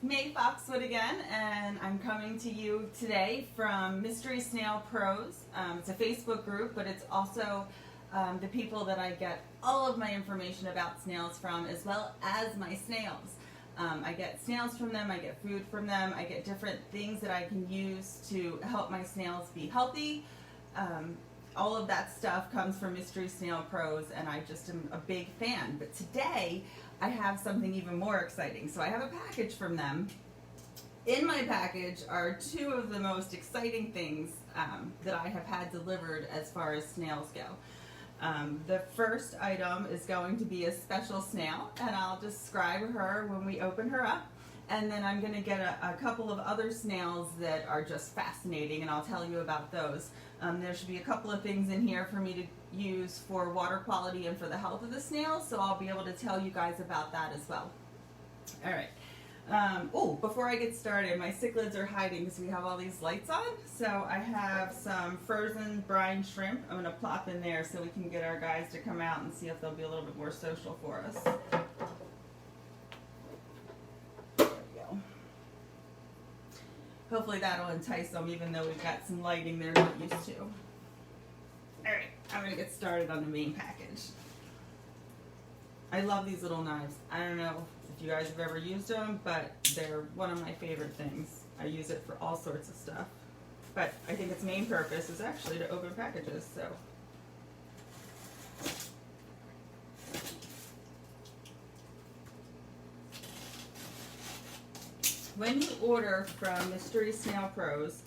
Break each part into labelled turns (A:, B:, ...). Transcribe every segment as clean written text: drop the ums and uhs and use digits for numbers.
A: May Foxwood again, and I'm coming to you today from Mystery Snail Pros. It's a Facebook group, but it's also the people that I get all of my information about snails from, as well as my snails. I get snails from them, I get food from them, I get different things that I can use to help my snails be healthy. All of that stuff comes from Mystery Snail Pros, and I just am a big fan. But today, I have something even more exciting. So I have a package from them. In my package are two of the most exciting things that I have had delivered as far as snails go. The first item is going to be a special snail, and I'll describe her when we open her up. And then I'm going to get a couple of other snails that are just fascinating, and I'll tell you about those. There should be a couple of things in here for me to use for water quality and for the health of the snails, so I'll be able to tell you guys about that as well. All right. Before I get started, my cichlids are hiding because we have all these lights on. So I have some frozen brine shrimp I'm going to plop in there so we can get our guys to come out and see if they'll be a little bit more social for us. Hopefully that'll entice them, even though we've got some lighting they're not used to. Alright, I'm going to get started on the main package. I love these little knives. I don't know if you guys have ever used them, but they're one of my favorite things. I use it for all sorts of stuff. But I think its main purpose is actually to open packages, so. When you order from Mystery Snail Pros,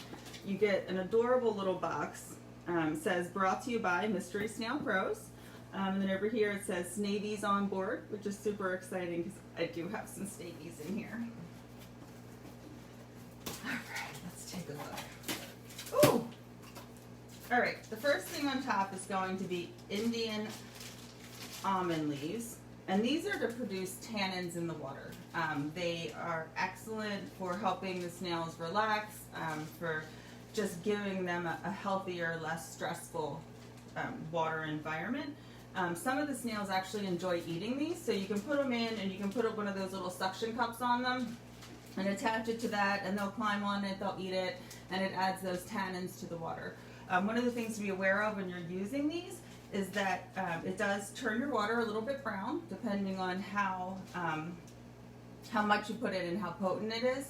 A: you get an adorable little box. It says, brought to you by Mystery Snail Pros. And then over here it says Snavies on board, which is super exciting because I do have some Snavies in here. Alright, let's take a look. Ooh! Alright, the first thing on top is going to be Indian almond leaves. And these are to produce tannins in the water. They are excellent for helping the snails relax, for just giving them a healthier, less stressful water environment. Some of the snails actually enjoy eating these, so you can put them in and you can put one of those little suction cups on them and attach it to that, and they'll climb on it, they'll eat it, and it adds those tannins to the water. One of the things to be aware of when you're using these is that it does turn your water a little bit brown, depending on how much you put in and how potent it is.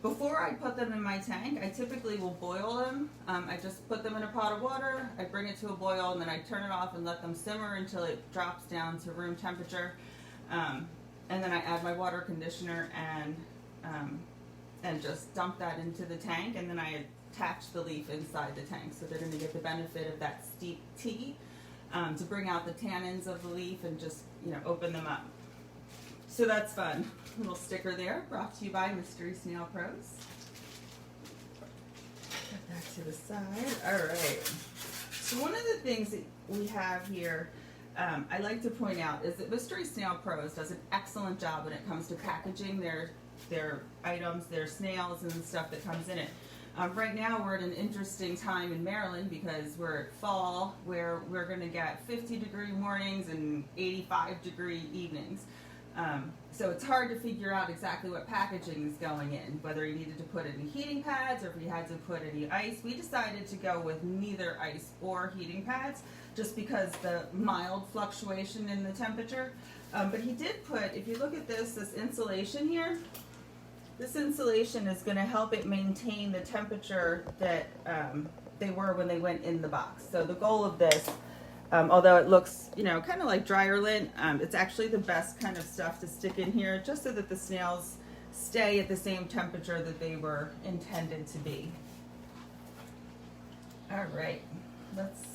A: Before I put them in my tank, I typically will boil them. I just put them in a pot of water, I bring it to a boil, and then I turn it off and let them simmer until it drops down to room temperature. And then I add my water conditioner and just dump that into the tank, and then I attach the leaf inside the tank. So they're going to get the benefit of that steep tea to bring out the tannins of the leaf and just, open them up. So that's fun. Little sticker there, brought to you by Mystery Snail Pros. Put that to the side. All right. So one of the things that we have here, I like to point out, is that Mystery Snail Pros does an excellent job when it comes to packaging their items, their snails, and the stuff that comes in it. Right now we're at an interesting time in Maryland because we're at fall, where we're going to get 50-degree mornings and 85-degree evenings. So it's hard to figure out exactly what packaging is going in, whether you needed to put any heating pads or if you had to put any ice. We decided to go with neither ice or heating pads just because the mild fluctuation in the temperature. But he did put, if you look at this insulation here, this insulation is going to help it maintain the temperature that they were when they went in the box. So the goal of this, although it looks, kind of like dryer lint, it's actually the best kind of stuff to stick in here just so that the snails stay at the same temperature that they were intended to be. All right, let's see.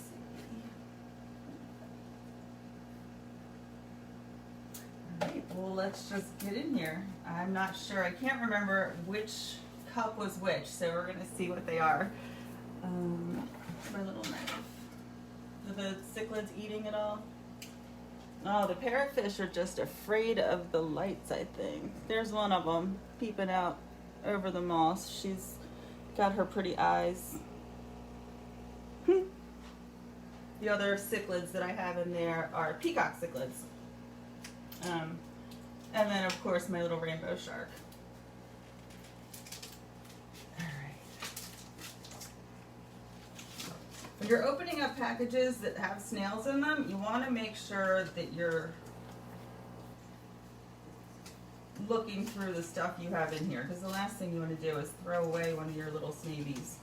A: All right, well, let's just get in here. I'm not sure, I can't remember which cup was which, so we're going to see what they are. My little knife. Are the cichlids eating it all? Oh, the parrotfish are just afraid of the lights, I think. There's one of them peeping out over the moss. She's got her pretty eyes. The other cichlids that I have in there are peacock cichlids. And then, of course, my little rainbow shark. when you're opening up packages that have snails in them, you want to make sure that you're looking through the stuff you have in here, because the last thing you want to do is throw away one of your little snabies.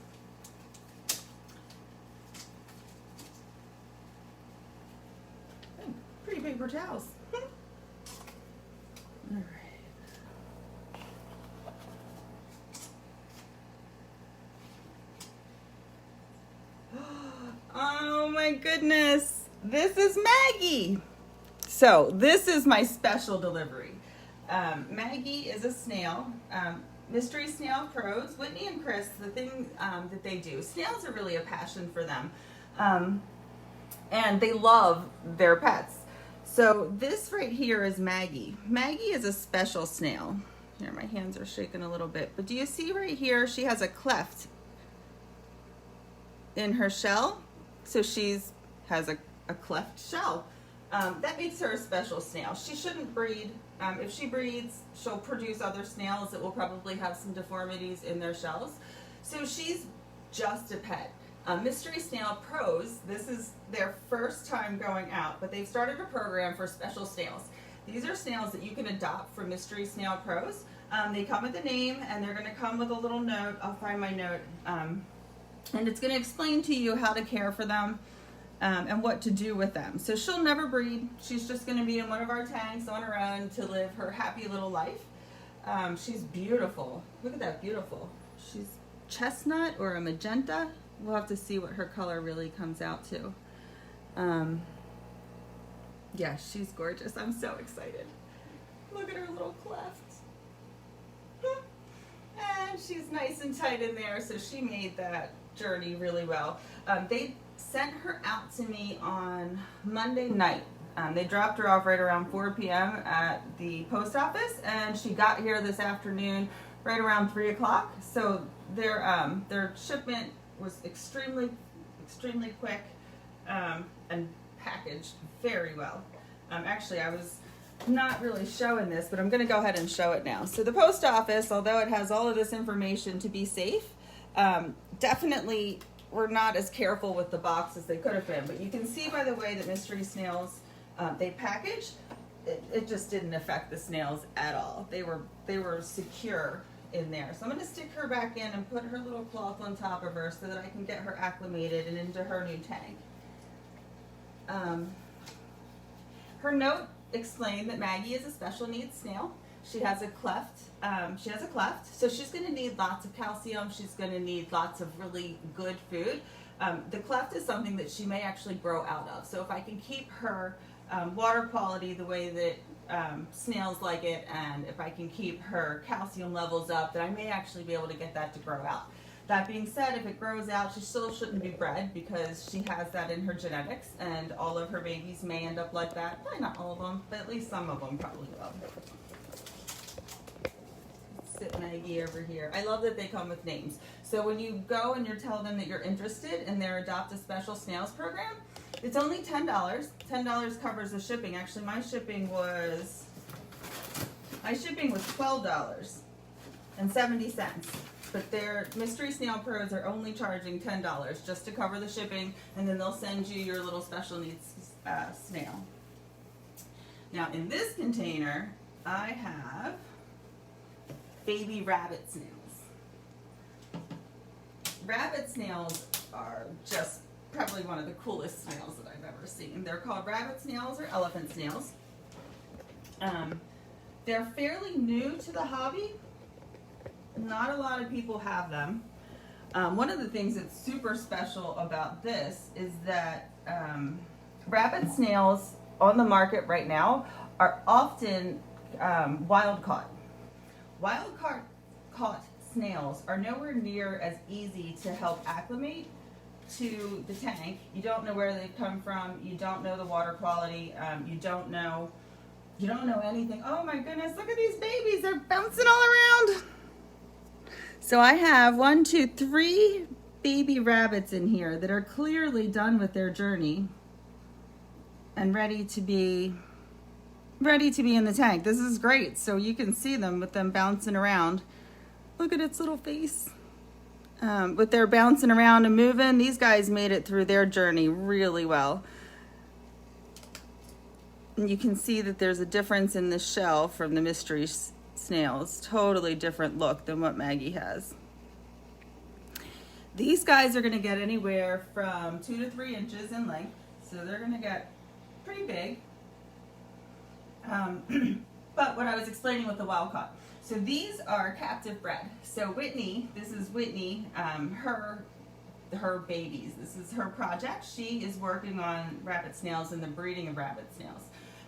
A: Pretty paper towels. All right. Oh my goodness, this is Maggie. So this is my special delivery. Maggie is a snail. Mystery Snail Pros, Whitney and Chris, the thing that they do, snails are really a passion for them. And they love their pets. So this right here is Maggie. Maggie is a special snail. Here, my hands are shaking a little bit, but do you see right here, she has a cleft in her shell. So has a cleft shell. That makes her a special snail. She shouldn't breed. If she breeds, she'll produce other snails that will probably have some deformities in their shells. So she's just a pet. Mystery Snail Pros, this is their first time going out, but they've started a program for special snails. These are snails that you can adopt from Mystery Snail Pros. They come with a name, and they're going to come with a little note. I'll find my note. And it's going to explain to you how to care for them and what to do with them. So she'll never breed. She's just going to be in one of our tanks on her own to live her happy little life. She's beautiful. Look at that, beautiful. She's chestnut or a magenta. We'll have to see what her color really comes out to. Yeah, she's gorgeous. I'm so excited. Look at her little cleft. And she's nice and tight in there, so she made that journey really well. They sent her out to me on Monday night. They dropped her off right around 4 p.m. at the post office, and she got here this afternoon right around 3 o'clock. So their shipment was extremely quick and packaged very well. Actually, I was not really showing this, but I'm going to go ahead and show it now. So the post office, although it has all of this information to be safe, definitely were not as careful with the box as they could have been. But you can see by the way that Mystery Snails, they package, it just didn't affect the snails at all. They were secure in there. So I'm going to stick her back in and put her little cloth on top of her so that I can get her acclimated and into her new tank. Her note explained that Maggie is a special needs snail. She has a cleft. So she's going to need lots of calcium. She's going to need lots of really good food. The cleft is something that she may actually grow out of. So if I can keep her water quality the way that snails like it, and if I can keep her calcium levels up, then I may actually be able to get that to grow out. That being said, if it grows out, she still shouldn't be bred because she has that in her genetics, and all of her babies may end up like that. Probably not all of them, but at least some of them probably will. Sit Maggie over here. I love that they come with names. So when you go and you tell them that you're interested in their Adopt a Special Snails program, it's only $10. $10 covers the shipping. Actually, my shipping was $12.70. But their Mystery Snail Pros are only charging $10 just to cover the shipping, and then they'll send you your little special needs snail. Now in this container, I have baby rabbit snails. Rabbit snails are just probably one of the coolest snails that I've ever seen. They're called rabbit snails or elephant snails. They're fairly new to the hobby. Not a lot of people have them. One of the things that's super special about this is that rabbit snails on the market right now are often wild caught. Wild caught snails are nowhere near as easy to help acclimate to the tank. You don't know where they've come from. You don't know the water quality. You don't know anything. Oh my goodness, look at these babies. They're bouncing all around. So I have 3 baby rabbits in here that are clearly done with their journey and ready to be in the tank. This is great. So you can see them with them bouncing around. Look at its little face. with their bouncing around and moving. These guys made it through their journey really well. And you can see that there's a difference in the shell from the mystery snails. Totally different look than what Maggie has. These guys are going to get anywhere from 2 to 3 inches in length, so they're going to get pretty big. But what I was explaining with the wild caught. So these are captive bred. So Whitney, this is Whitney, her babies. This is her project. She is working on rabbit snails and the breeding of rabbit snails.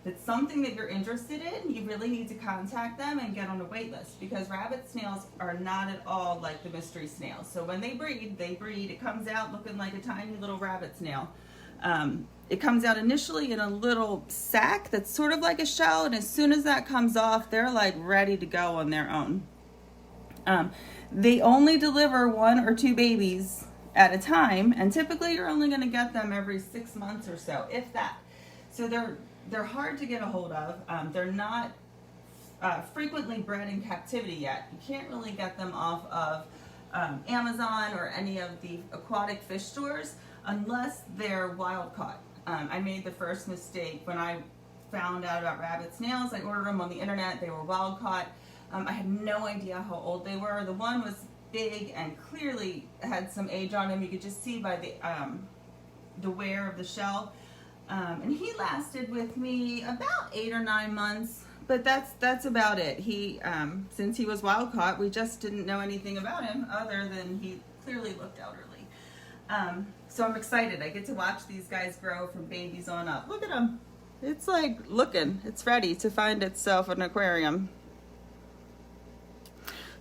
A: If it's something that you're interested in, you really need to contact them and get on a wait list, because rabbit snails are not at all like the mystery snails. So when they breed, it comes out looking like a tiny little rabbit snail. It comes out initially in a little sac that's sort of like a shell, and as soon as that comes off, they're like ready to go on their own. They only deliver 1 or 2 babies at a time, and typically you're only going to get them every 6 months or so, if that. So they're hard to get a hold of. They're not frequently bred in captivity yet. You can't really get them off of Amazon or any of the aquatic fish stores unless they're wild caught. I made the first mistake when I found out about rabbit snails. I ordered them on the internet. They were wild caught. I had no idea how old they were. The one was big and clearly had some age on him. You could just see by the wear of the shell. And he lasted with me about 8 or 9 months, but that's about it. He, since he was wild caught, we just didn't know anything about him other than he clearly looked elderly. So I'm excited. I get to watch these guys grow from babies on up. Look at them. It's like looking. It's ready to find itself an aquarium.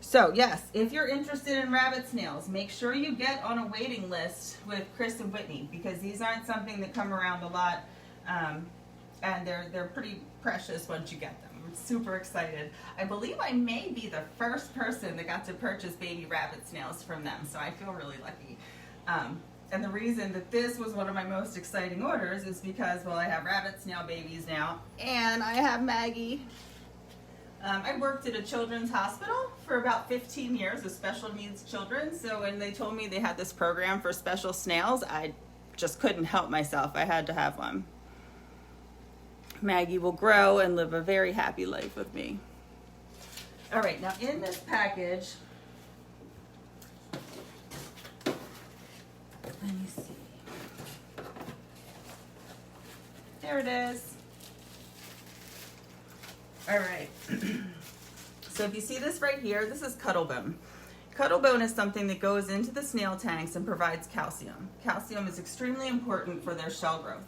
A: So yes, if you're interested in rabbit snails, make sure you get on a waiting list with Chris and Whitney, because these aren't something that come around a lot, and they're pretty precious once you get them. I'm super excited. I believe I may be the first person that got to purchase baby rabbit snails from them, so I feel really lucky. And the reason that this was one of my most exciting orders is because, well, I have rabbit snail babies now, and I have Maggie. I worked at a children's hospital for about 15 years with special needs children, so when they told me they had this program for special snails, I just couldn't help myself. I had to have one. Maggie will grow and live a very happy life with me. All right, now in this package, let me see. There it is. All right. So if you see this right here, this is cuttlebone. Cuttlebone is something that goes into the snail tanks and provides calcium. Calcium is extremely important for their shell growth.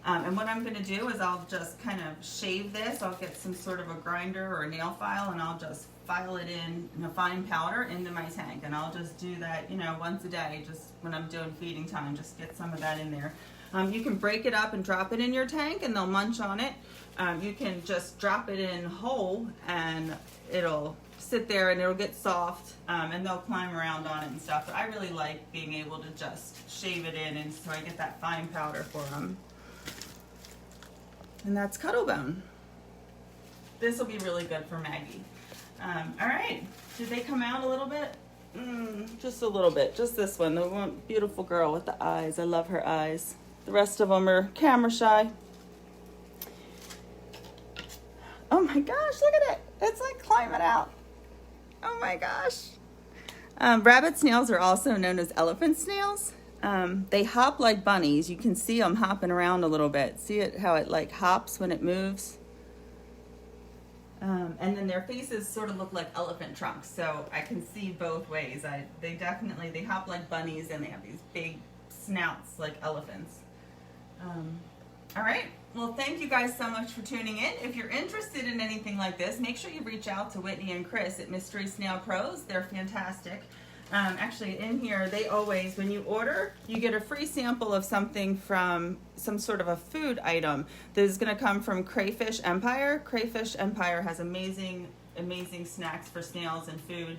A: And what I'm going to do is I'll just kind of shave this. I'll get some sort of a grinder or a nail file, and I'll just file it in a fine powder into my tank. And I'll just do that, once a day, just when I'm doing feeding time, just get some of that in there. You can break it up and drop it in your tank, and they'll munch on it. You can just drop it in whole, and it'll sit there and it'll get soft, and they'll climb around on it and stuff. But I really like being able to just shave it in, and so I get that fine powder for them. And that's cuttlebone. This will be really good for Maggie. All right, did they come out a little bit? Just a little bit, just this one, the one beautiful girl with the eyes. I love her eyes. The rest of them are camera shy. Oh my gosh, look at it. It's like climbing out. Oh my gosh. Rabbit snails are also known as elephant snails. They hop like bunnies. You can see them hopping around a little bit. See it, how it like hops when it moves? And then their faces sort of look like elephant trunks. So I can see both ways. They hop like bunnies, and they have these big snouts like elephants. All right. Well, thank you guys so much for tuning in. If you're interested in anything like this, make sure you reach out to Whitney and Chris at Mystery Snail Pros. They're fantastic. Actually, in here, they always, when you order, you get a free sample of something from some sort of a food item that is going to come from Crayfish Empire. Crayfish Empire has amazing, amazing snacks for snails and food.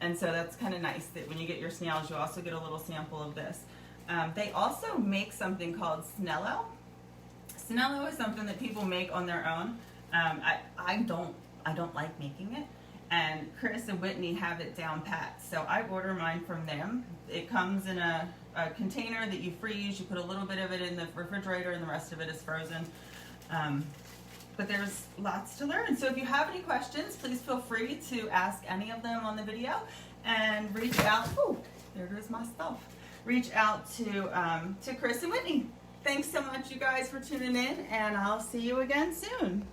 A: And so that's kind of nice that when you get your snails, you also get a little sample of this. They also make something called Snail. Snail is something that people make on their own. I don't like making it. and Chris and Whitney have it down pat. So I order mine from them. It comes in a container that you freeze. You put a little bit of it in the refrigerator and the rest of it is frozen. But there's lots to learn. So if you have any questions, please feel free to ask any of them on the video and reach out. Oh, there goes my stuff. Reach out to Chris and Whitney. Thanks so much, you guys, for tuning in, and I'll see you again soon.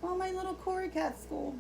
A: Oh, my little Cory cat school.